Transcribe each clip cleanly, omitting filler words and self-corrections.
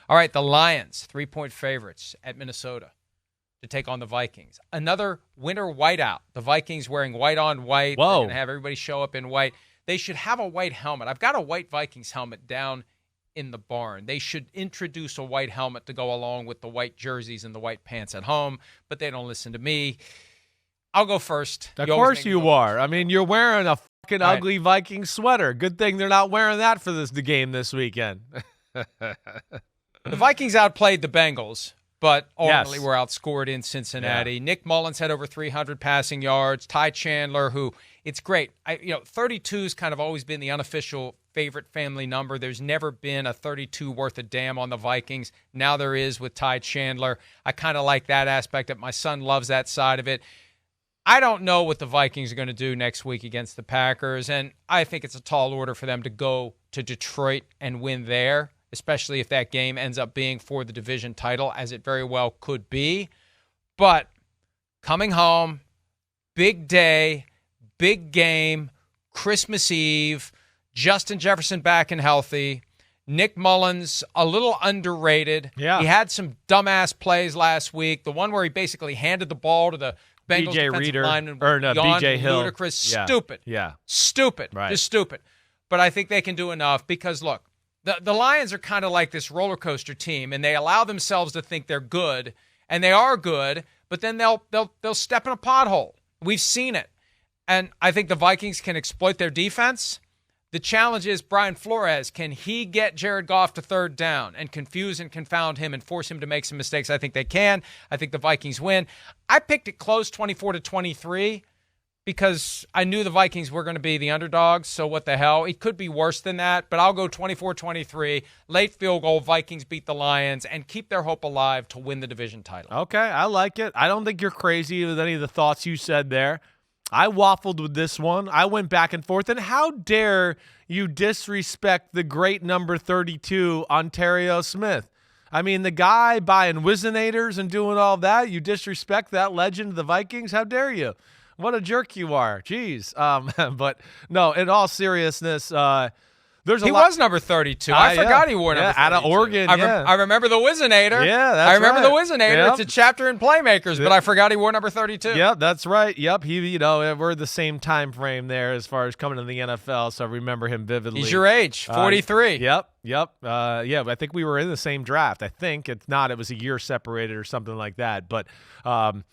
All right, the Lions, 3-point favorites at Minnesota to take on the Vikings. Another winter whiteout. The Vikings wearing white on white. Whoa. They're going to have everybody show up in white. They should have a white helmet. I've got a white Vikings helmet down in the barn. They should introduce a white helmet to go along with the white jerseys and the white pants at home, but they don't listen to me. I'll go first. Of course you are. I mean, you're wearing a fucking All right. ugly Viking sweater. Good thing they're not wearing that for the game this weekend. The Vikings outplayed the Bengals, but ultimately Yes. were outscored in Cincinnati. Nick Mullins had over 300 passing yards. Ty Chandler, who it's great. 32's kind of always been the unofficial favorite family number. There's never been a 32 worth a damn on the Vikings. Now there is with Ty Chandler. I kind of like that aspect of it. My son loves that side of it. I don't know what the Vikings are going to do next week against the Packers, and I think it's a tall order for them to go to Detroit and win there, especially if that game ends up being for the division title, as it very well could be. But coming home, big day, big game, Christmas Eve, Justin Jefferson back and healthy, Nick Mullins a little underrated. Yeah. He had some dumbass plays last week. The one where he basically handed the ball to the Bengals BJ defensive Reader, lineman or no, beyond BJ Hill. ludicrous, Yeah. stupid. Yeah. Stupid. Right. Just stupid. But I think they can do enough because, look, the Lions are kind of like this roller coaster team, and they allow themselves to think they're good, and they are good, but then they'll step in a pothole. We've seen it. And I think the Vikings can exploit their defense. The challenge is Brian Flores. Can he get Jared Goff to third down and confuse and confound him and force him to make some mistakes? I think they can. I think the Vikings win. I picked it close, 24-23, because I knew the Vikings were going to be the underdogs, so what the hell? It could be worse than that, but I'll go 24-23. Late field goal, Vikings beat the Lions and keep their hope alive to win the division title. Okay, I like it. I don't think you're crazy with any of the thoughts you said there. I waffled with this one. I went back and forth. And how dare you disrespect the great number 32, Ontario Smith? I mean, the guy buying Wizenators and doing all that, you disrespect that legend of the Vikings? How dare you? What a jerk you are. Jeez. But, no, in all seriousness, there's a He lot. was number 32. I forgot he wore number 32. Out of Oregon, I remember the Wizinator. Yeah, that's I remember right. the Wizinator. Yep. It's a chapter in Playmakers, but I forgot he wore number 32. Yep, that's right. Yep, we're the same time frame there as far as coming to the NFL, so I remember him vividly. He's your age, 43. Yep. Yeah, I think we were in the same draft. I think if not, it was a year separated or something like that. But you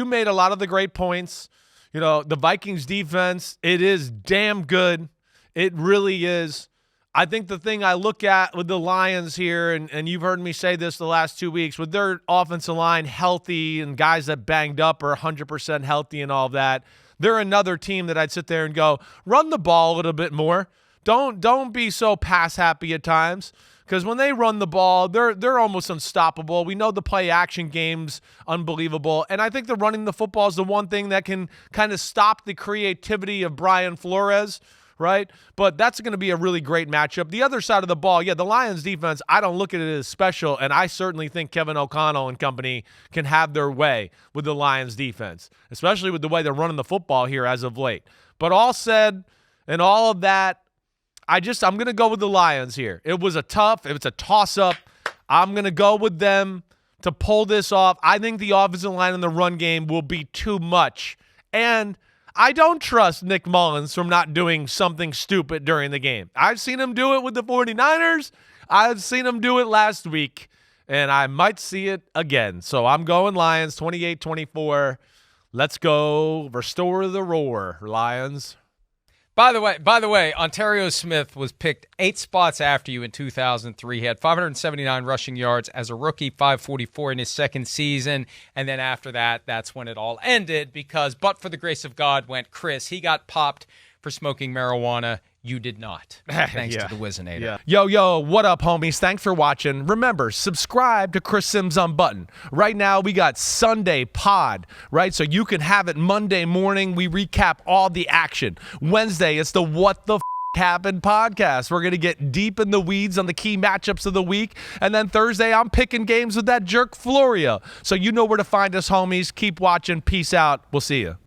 made a lot of the great points. The Vikings defense, it is damn good. It really is. I think the thing I look at with the Lions here, and you've heard me say this the last 2 weeks, with their offensive line healthy and guys that banged up are 100% healthy and all that, they're another team that I'd sit there and go, run the ball a little bit more. Don't be so pass happy at times, because when they run the ball, they're almost unstoppable. We know the play action game's unbelievable, and I think the running the football is the one thing that can kind of stop the creativity of Brian Flores, right? But that's going to be a really great matchup. The other side of the ball, the Lions defense, I don't look at it as special, and I certainly think Kevin O'Connell and company can have their way with the Lions defense, especially with the way they're running the football here as of late. But all said and all of that, I'm going to go with the Lions here. It's a toss-up. I'm going to go with them to pull this off. I think the offensive line in the run game will be too much, and I don't trust Nick Mullins from not doing something stupid during the game. I've seen him do it with the 49ers. I've seen him do it last week, and I might see it again. So I'm going Lions 28-24. Let's go restore the roar, Lions. By the way, Ontario Smith was picked 8 spots after you in 2003. He had 579 rushing yards as a rookie, 544 in his second season. And then after that, that's when it all ended because, but for the grace of God, went Chris. He got popped for smoking marijuana. You did not. Thanks to the Wizinator. Yeah. Yo, what up, homies? Thanks for watching. Remember, subscribe to Chris Simms Unbuttoned. Right now, we got Sunday pod, right? So you can have it Monday morning. We recap all the action. Wednesday, it's the What the Happened podcast. We're going to get deep in the weeds on the key matchups of the week. And then Thursday, I'm picking games with that jerk Florio. So you know where to find us, homies. Keep watching. Peace out. We'll see you.